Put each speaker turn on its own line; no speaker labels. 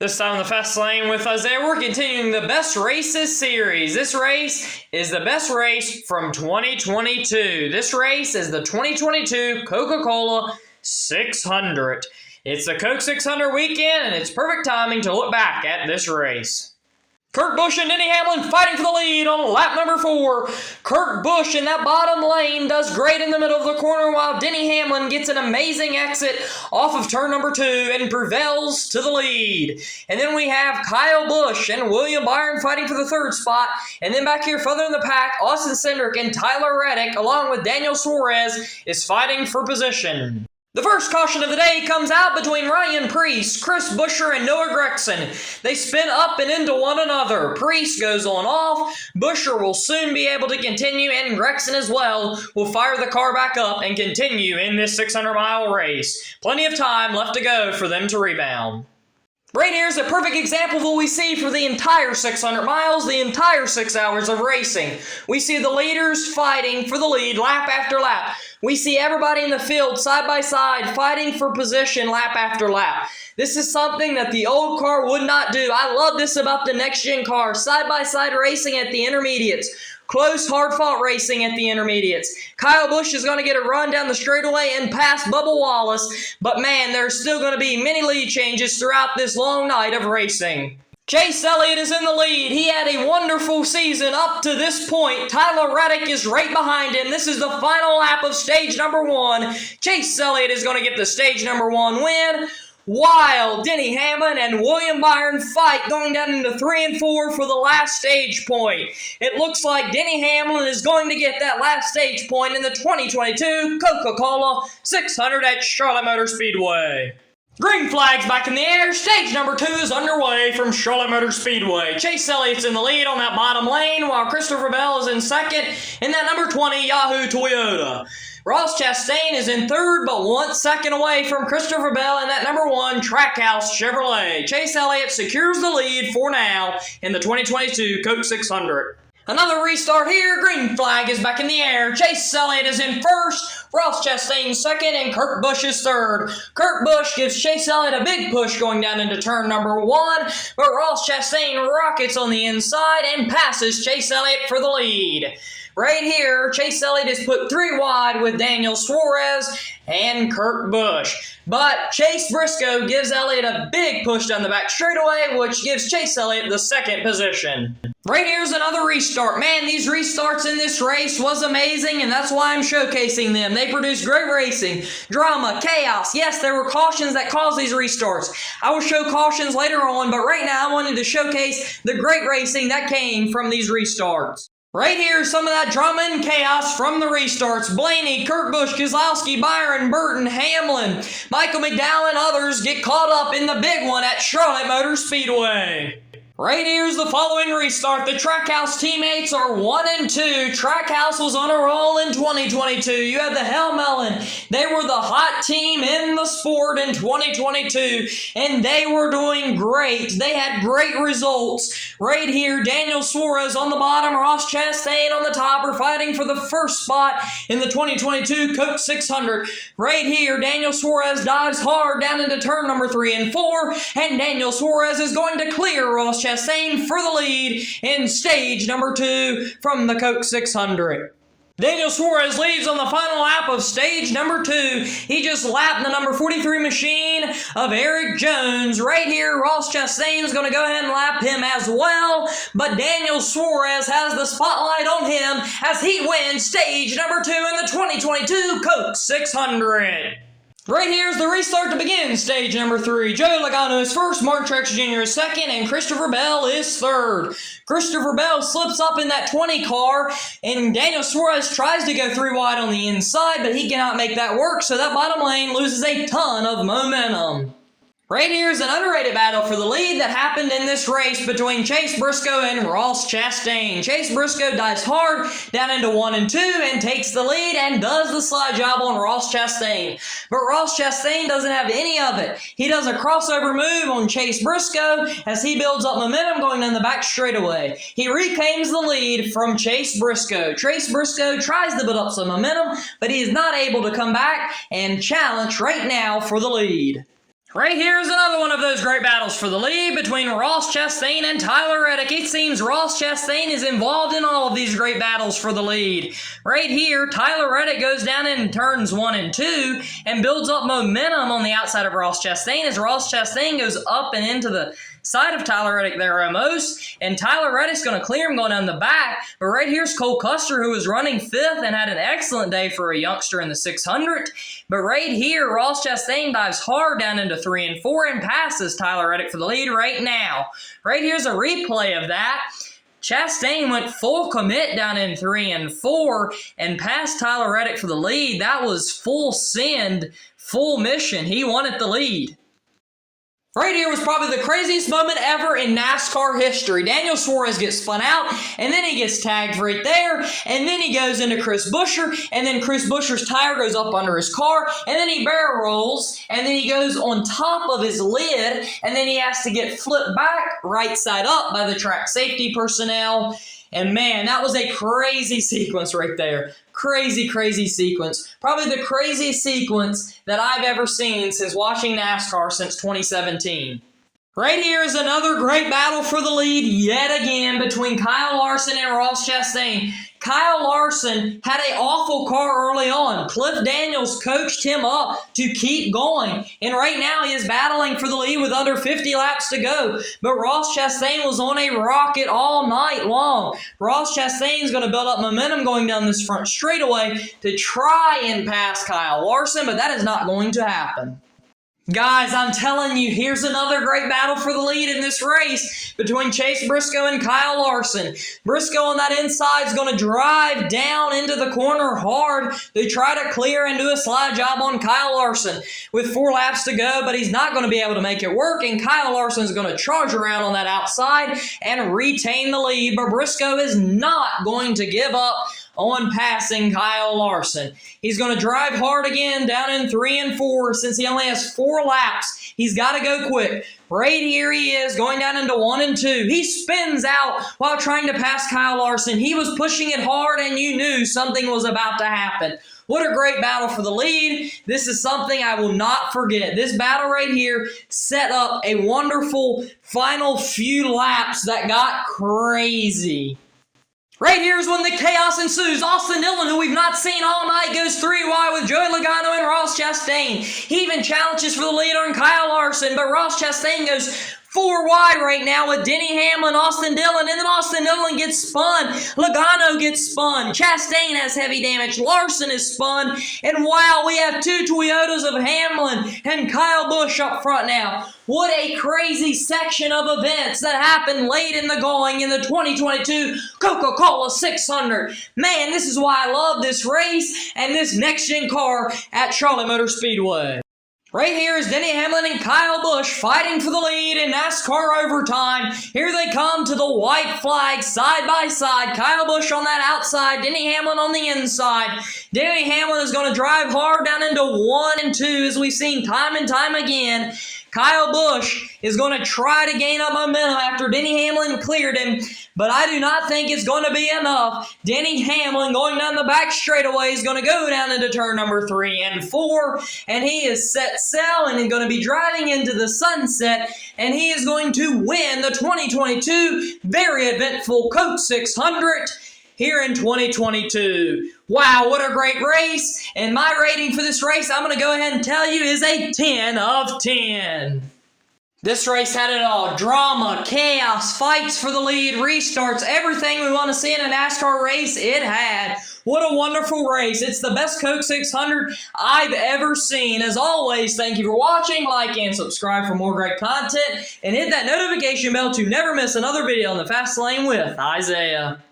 This time in the fast lane with Isaiah, we're continuing the Best Races series. This race is the best race from 2022. This race is the 2022 Coca-Cola 600. It's the Coke 600 weekend, and it's perfect timing to look back at this race. Kurt Busch and Denny Hamlin fighting for the lead on lap number 4. Kurt Busch in that bottom lane does great in the middle of the corner, while Denny Hamlin gets an amazing exit off of turn number 2 and prevails to the lead. And then we have Kyle Busch and William Byron fighting for the 3rd spot. And then back here further in the pack, Austin Cindric and Tyler Reddick along with Daniel Suarez is fighting for position. The first caution of the day comes out between Ryan Preece, Chris Buescher, and Noah Gragson. They spin up and into one another. Preece goes on off, Buescher will soon be able to continue, and Gragson as well will fire the car back up and continue in this 600-mile race. Plenty of time left to go for them to rebound. Right here is a perfect example of what we see for the entire 600 miles, the entire 6 hours of racing. We see the leaders fighting for the lead lap after lap. We see everybody in the field side by side fighting for position lap after lap. This is something that the old car would not do. I love this about the next-gen car. Side by side racing at the intermediates. Close, hard-fought racing at the intermediates. Kyle Busch is going to get a run down the straightaway and pass Bubba Wallace, but man, there's still going to be many lead changes throughout this long night of racing. Chase Elliott is in the lead. He had a wonderful season up to this point. Tyler Reddick is right behind him. This is the final lap of stage number 1. Chase Elliott is going to get the stage number 1 win, while Denny Hamlin and William Byron fight going down into 3 and 4 for the last stage point. It looks like Denny Hamlin is going to get that last stage point in the 2022 Coca-Cola 600 at Charlotte Motor Speedway. Green flag's back in the air. Stage number 2 is underway from Charlotte Motor Speedway. Chase Elliott's in the lead on that bottom lane, while Christopher Bell is in second in that number 20 Yahoo Toyota. Ross Chastain is in 3rd, but 1 second away from Christopher Bell in that number 1 Trackhouse Chevrolet. Chase Elliott secures the lead for now in the 2022 Coke 600. Another restart here. Green flag is back in the air. Chase Elliott is in 1st, Ross Chastain 2nd, and Kurt Busch is 3rd. Kurt Busch gives Chase Elliott a big push going down into turn number 1, but Ross Chastain rockets on the inside and passes Chase Elliott for the lead. Right here, Chase Elliott is put 3 wide with Daniel Suarez and Kurt Busch. But Chase Briscoe gives Elliott a big push down the back straightaway, which gives Chase Elliott the 2nd position. Right here's another restart. Man, these restarts in this race was amazing, and that's why I'm showcasing them. They produced great racing, drama, chaos. Yes, there were cautions that caused these restarts. I will show cautions later on, but right now I wanted to showcase the great racing that came from these restarts. Right here, some of that drama and chaos from the restarts. Blaney, Kurt Busch, Keselowski, Byron, Burton, Hamlin, Michael McDowell, and others get caught up in the big one at Charlotte Motor Speedway. Right here's the following restart. The Trackhouse teammates are 1 and 2. Trackhouse was on a roll in 2022. You had the Hellmelon. They were the hot team in the sport in 2022, and they were doing great. They had great results. Right here, Daniel Suarez on the bottom, Ross Chastain on the top are fighting for the 1st spot in the 2022 Coke 600. Right here, Daniel Suarez dives hard down into turn number 3 and 4, and Daniel Suarez is going to clear Ross Chastain for the lead in stage number 2 from the Coke 600. Daniel Suarez leads on the final lap of stage number 2. He just lapped the number 43 machine of Erik Jones. Right here, Ross Chastain is going to go ahead and lap him as well, but Daniel Suarez has the spotlight on him as he wins stage number 2 in the 2022 Coke 600. Right here's the restart to begin stage number 3. Joey Logano is 1st, Martin Truex Jr. is 2nd, and Christopher Bell is 3rd. Christopher Bell slips up in that 20 car, and Daniel Suarez tries to go 3 wide on the inside, but he cannot make that work, so that bottom lane loses a ton of momentum. Right here is an underrated battle for the lead that happened in this race between Chase Briscoe and Ross Chastain. Chase Briscoe dives hard down into 1 and 2 and takes the lead and does the slide job on Ross Chastain. But Ross Chastain doesn't have any of it. He does a crossover move on Chase Briscoe as he builds up momentum going down the back straightaway. He reclaims the lead from Chase Briscoe. Chase Briscoe tries to build up some momentum, but he is not able to come back and challenge right now for the lead. Right here is another one of those great battles for the lead between Ross Chastain and Tyler Reddick. It seems Ross Chastain is involved in all of these great battles for the lead. Right here, Tyler Reddick goes down in turns 1 and 2 and builds up momentum on the outside of Ross Chastain as Ross Chastain goes up and into the side of Tyler Reddick there almost, and Tyler Reddick's going to clear him going down the back. But right here's Cole Custer, who was running 5th and had an excellent day for a youngster in the 600. But right here, Ross Chastain dives hard down into 3 and 4 and passes Tyler Reddick for the lead right now. Right here's a replay of that. Chastain went full commit down in 3 and 4 and passed Tyler Reddick for the lead. That was full send, full mission. He wanted the lead. Right here was probably the craziest moment ever in NASCAR history. Daniel Suarez gets spun out, and then he gets tagged right there, and then he goes into Chris Buescher, and then Chris Buescher's tire goes up under his car, and then he barrel rolls, and then he goes on top of his lid, and then he has to get flipped back right side up by the track safety personnel. And man, that was a crazy sequence right there. Crazy, crazy sequence. Probably the craziest sequence that I've ever seen since watching NASCAR since 2017. Right here is another great battle for the lead yet again between Kyle Larson and Ross Chastain. Kyle Larson had an awful car early on. Cliff Daniels coached him up to keep going. And right now he is battling for the lead with under 50 laps to go. But Ross Chastain was on a rocket all night long. Ross Chastain is going to build up momentum going down this front straightaway to try and pass Kyle Larson, but that is not going to happen. Guys, I'm telling you, here's another great battle for the lead in this race between Chase Briscoe and Kyle Larson. Briscoe on that inside is going to drive down into the corner hard to try to clear and do a slide job on Kyle Larson with 4 laps to go, but he's not going to be able to make it work, and Kyle Larson is going to charge around on that outside and retain the lead, but Briscoe is not going to give up on passing Kyle Larson. He's going to drive hard again down in 3 and 4 since he only has 4 laps. He's got to go quick. Right here he is going down into 1 and 2. He spins out while trying to pass Kyle Larson. He was pushing it hard and you knew something was about to happen. What a great battle for the lead. This is something I will not forget. This battle right here set up a wonderful final few laps that got crazy. Right here is when the chaos ensues. Austin Dillon, who we've not seen all night, goes 3 wide with Joey Logano and Ross Chastain. He even challenges for the lead on Kyle Larson, but Ross Chastain goes 4 wide right now with Denny Hamlin, Austin Dillon, and then Austin Dillon gets spun. Logano gets spun. Chastain has heavy damage. Larson is spun. And wow, we have 2 Toyotas of Hamlin and Kyle Busch up front now. What a crazy section of events that happened late in the going in the 2022 Coca-Cola 600. Man, this is why I love this race and this next-gen car at Charlotte Motor Speedway. Right here is Denny Hamlin and Kyle Busch fighting for the lead in NASCAR overtime. Here they come to the white flag side by side. Kyle Busch on that outside, Denny Hamlin on the inside. Denny Hamlin is going to drive hard down into 1 and 2 as we've seen time and time again. Kyle Busch is going to try to gain up momentum after Denny Hamlin cleared him, but I do not think it's going to be enough. Denny Hamlin going down the back straightaway is going to go down into turn number 3 and 4, and he is set sail and is going to be driving into the sunset, and he is going to win the 2022 very eventful Coke 600 here in 2022. Wow, what a great race. And my rating for this race, I'm going to go ahead and tell you, is a 10 of 10. This race had it all. Drama, chaos, fights for the lead, restarts, everything we want to see in a NASCAR race, it had. What a wonderful race. It's the best Coke 600 I've ever seen. As always, thank you for watching. Like and subscribe for more great content. And hit that notification bell to never miss another video on the Fast Lane with Isaiah.